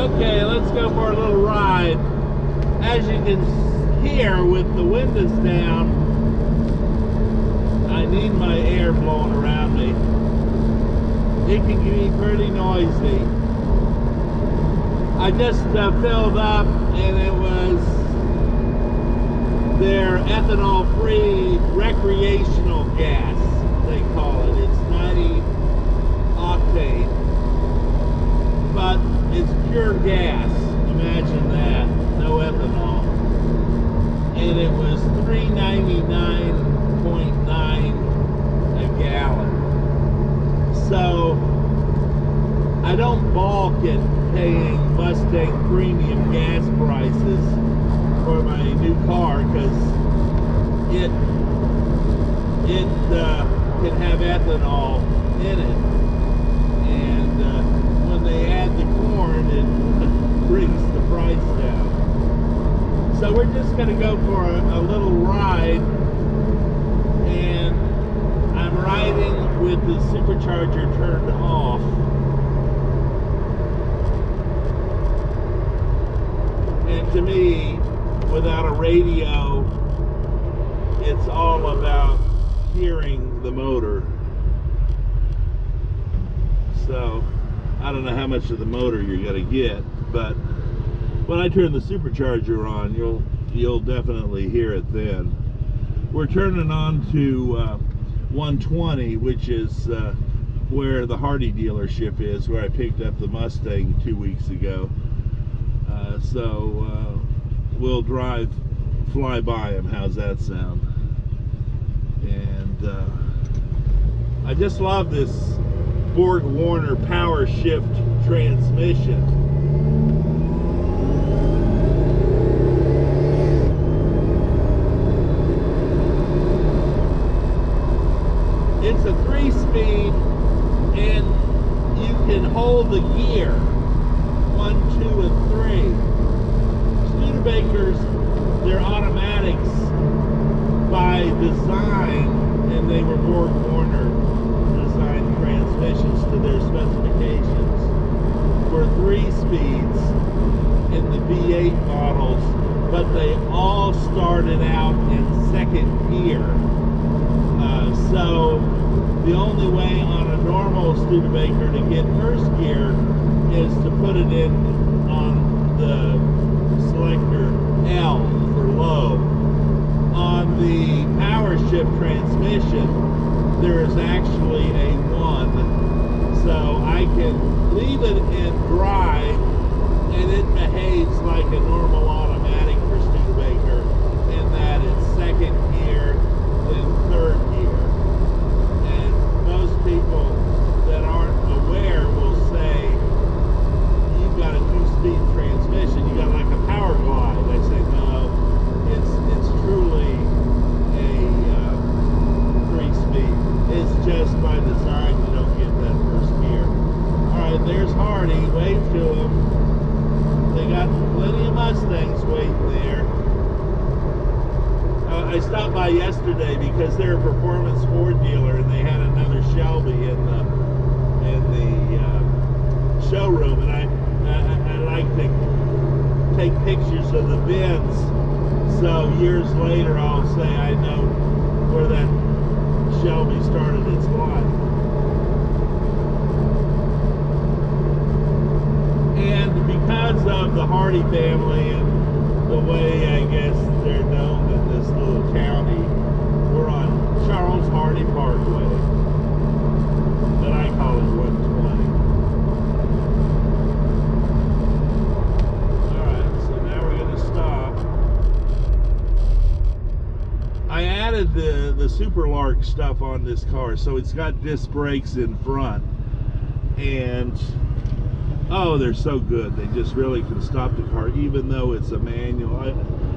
Okay, let's go for a little ride. As you can hear with the windows down, I need my air blowing around me. It can be pretty noisy. I just filled up, and it was their ethanol-free recreational gas, they call it. It's 90 octane, but it's pure gas. Imagine that, no ethanol. And it was $3.99.9 a gallon. So I don't balk at paying Mustang premium gas prices for my new car, because it can have ethanol in it, and when they add the corn, it brings the price down. So we're just going to go for a little ride, and I'm riding with the supercharger turned off. And to me, without a radio, it's all about hearing the motor. So I don't know how much of the motor you're going to get, but when I turn the supercharger on, you'll definitely hear it then. We're turning on to 120, which is where the Hardy dealership is, where I picked up the Mustang 2 weeks ago. So we'll fly by them. How's that sound? And I just love this Borg-Warner power shift transmission. It's a 3-speed, and you can hold the gear 1, 2, and 3. Studebakers, they're automatics by design, and they were Borg-Warner designed transmissions to their specifications. Were 3 speeds in the V8 models, but they all started out in 2nd gear. So the only way on a normal Studebaker to get 1st gear is to put it in on the selector L for low. On the power shift transmission, there is actually a 1, so I can leave it in drive, and it behaves like a normal automatic for Studebaker, in that it's 2nd gear, then 3rd gear. And most people that aren't aware will say, you've got a 2-speed transmission, you got like a power glide. I say, no, it's truly a 3-speed. It's just by design you don't get that 1st gear. Alright, there's Hardy. Wave to them. They got plenty of Mustangs waiting there. I stopped by yesterday because they're a performance Ford dealer, and they had another Shelby in the showroom, and I like to take pictures of the bins, so years later I'll say I know where that Shelby started its life. And because of the Hardy family and the way I guess they're known in this little county, we're on Charles Hardy Parkway, but I call it 120. Alright, so now we're going to stop. I added the Super Lark stuff on this car, so it's got disc brakes in front, and oh, they're so good. They just really can stop the car, even though it's a manual.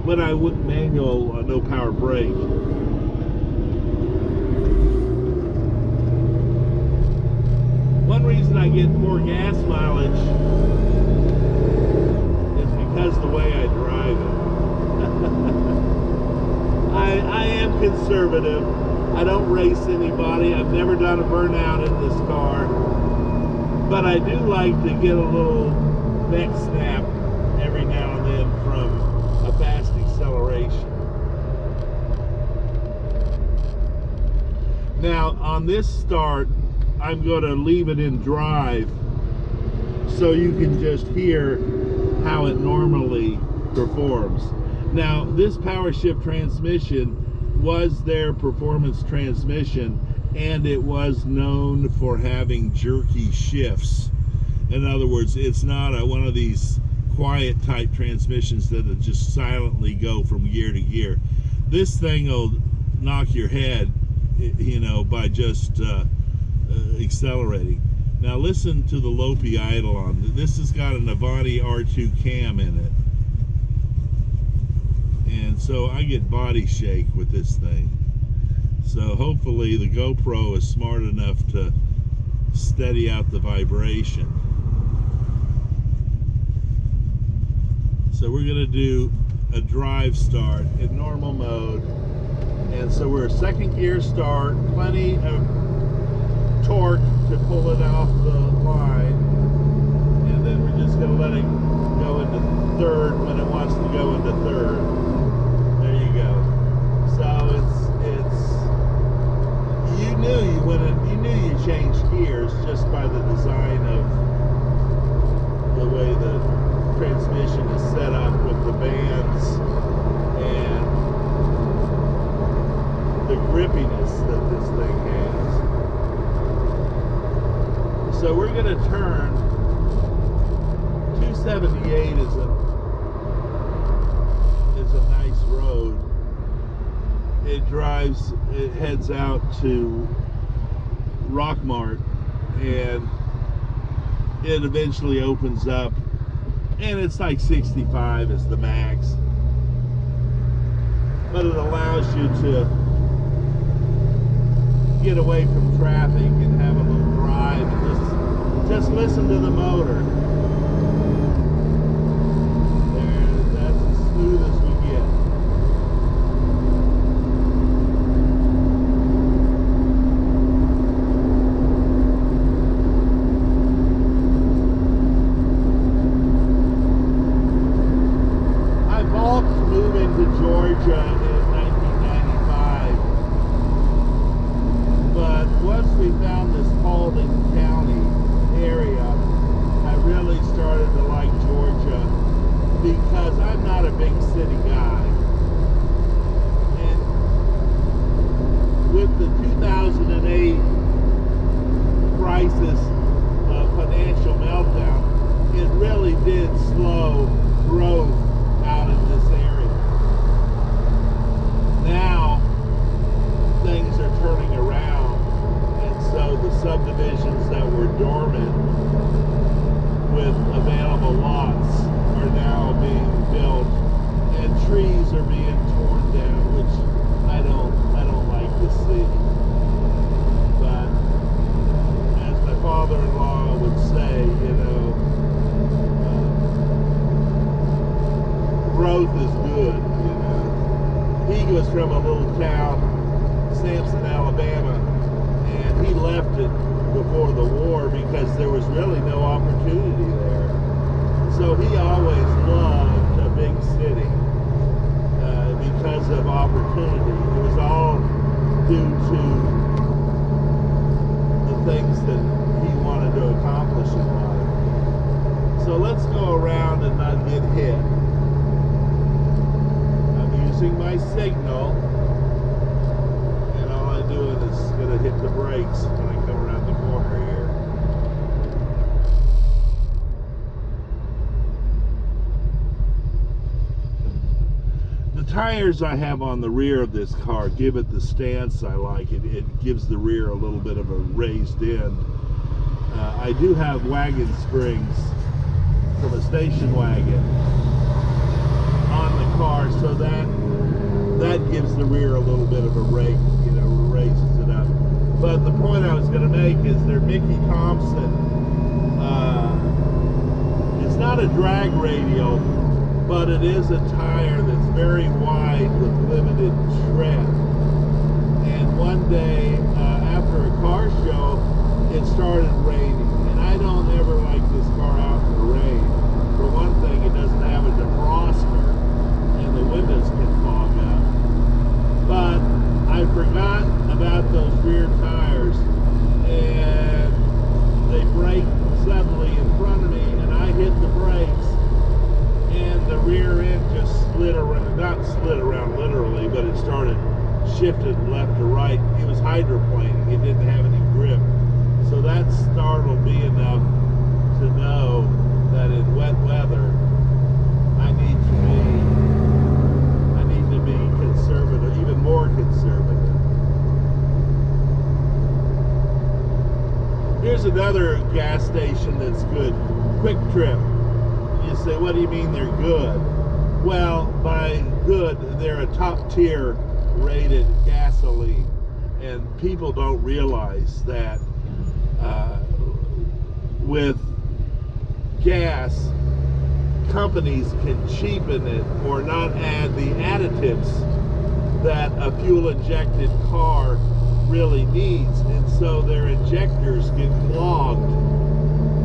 When I would manual, no power brake. One reason I get more gas mileage is because of the way I drive it. I am conservative. I don't race anybody. I've never done a burnout in this car. But I do like to get a little neck snap every now and then from a fast acceleration. Now on this start, I'm going to leave it in drive so you can just hear how it normally performs. Now this power shift transmission was their performance transmission, and it was known for having jerky shifts. In other words, it's not one of these quiet type transmissions that will just silently go from gear to gear. This thing will knock your head, you know, by just accelerating. Now listen to the Lopi idle on this. Has got an Avanti R2 cam in it, and so I get body shake with this thing. So hopefully the GoPro is smart enough to steady out the vibration. So we're going to do a drive start in normal mode, and so we're a second gear start, plenty of torque to pull it off the line, and then we're just going to let it go into third when it wants to go into third. There you go. So you knew you changed gears just by the design of the way the transmission is set up with the bands and the grippiness that this thing has. So we're going to turn. 278 is a nice road. It heads out to Rockmart, and it eventually opens up, and it's like 65 is the max, but it allows you to get away from traffic and have a little drive and just listen to the motor. That's as smooth as we get. Georgia in 1995, but once we found this Paulding County area, I really started to like Georgia because I'm not a big city guy, and with the 2008 crisis financial meltdown, it really did slow growth out in this area. Now things are turning around, and so the subdivisions that were dormant with available lots are now being built, and trees are being torn down, which I don't like to see. But as my father-in-law would say, you know, growth is good. He was from a little town, Sampson, Alabama, and he left it before the war because there was really no opportunity there. So he always loved a big city because of opportunity. It was all due to the things that he wanted to accomplish in life. So let's go around and not get hit. Using my signal, and all I'm doing is going to hit the brakes when I come around the corner here. The tires I have on the rear of this car give it the stance I like. It gives the rear a little bit of a raised end. I do have wagon springs from a station wagon on the car, so that gives the rear a little bit of a rake, you know, raises it up. But the point I was going to make is they're Mickey Thompson. It's not a drag radial, but it is a tire that's very wide with limited tread. And one day after a car show, it started raining, and I don't ever like this car out in the rain. hydroplaning. It didn't have any grip. So that startled me enough to know that in wet weather, I need to be conservative, even more conservative. Here's another gas station that's good, Quick Trip. You say, what do you mean they're good? Well, by good, they're a top tier rated gasoline. And people don't realize that with gas, companies can cheapen it or not add the additives that a fuel injected car really needs, and so their injectors get clogged.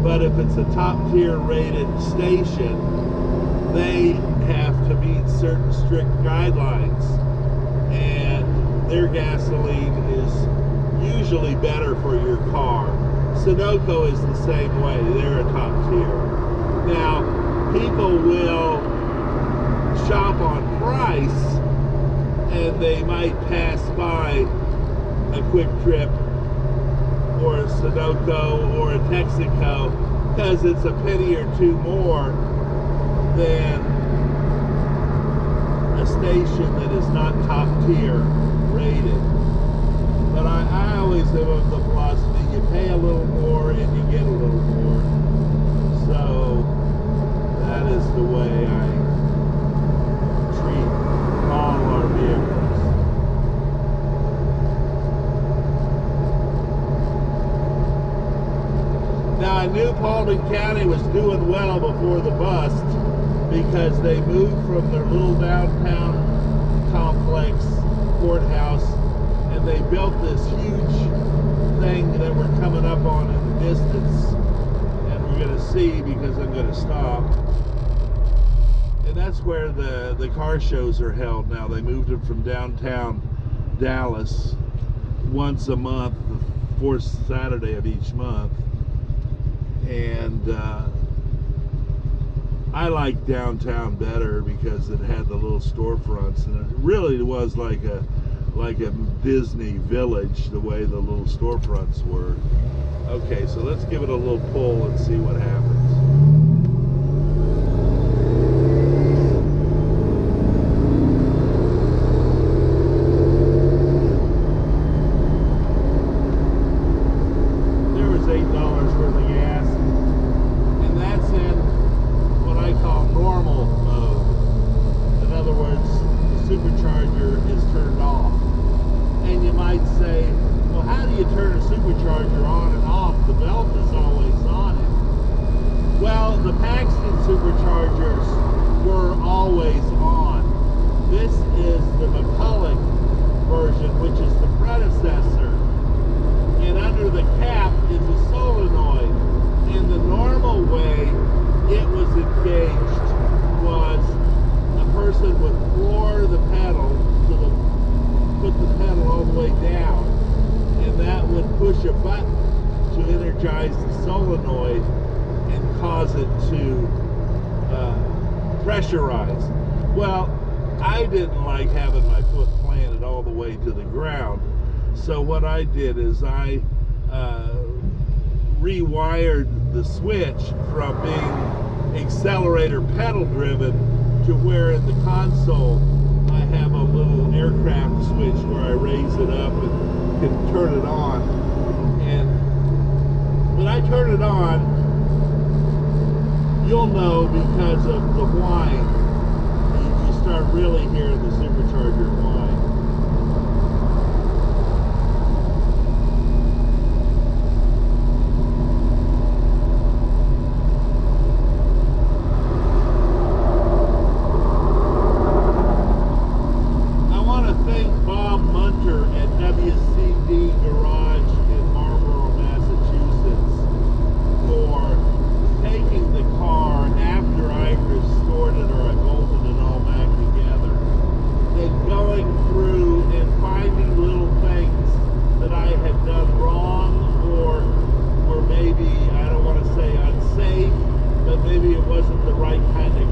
But if it's a top tier rated station, they have to meet certain strict guidelines, and their gasoline is usually better for your car. Sunoco is the same way. They're a top tier. Now, people will shop on price, and they might pass by a Quick Trip or a Sunoco or a Texaco because it's a penny or two more than a station that is not top tier rated. But I always have the philosophy, you pay a little more and you get a little more. So that is the way I treat all our vehicles. Now, I knew Paulding County was doing well before the bust because they moved from their little downtown complex, courthouse, and they built this huge thing that we're coming up on in the distance, and we're going to see because I'm going to stop. And that's where the car shows are held now. They moved them from downtown Dallas once a month, the fourth Saturday of each month. And I like downtown better because it had the little storefronts, and it really was like a Disney village the way the little storefronts were. Okay, so let's give it a little pull and see what happens. Pressurized. Well, I didn't like having my foot planted all the way to the ground, so what I did is I rewired the switch from being accelerator pedal driven to where in the console I have a little aircraft switch where I raise it up and can turn it on. And when I turn it on, you'll know because of the whine. You start really hearing the supercharger whine. I want to thank Bob Munter at WCD Garage in Marlborough, Massachusetts for taking the car after I restored it or I bolted it all back together and going through and finding little things that I had done wrong or maybe, I don't want to say unsafe, but maybe it wasn't the right kind of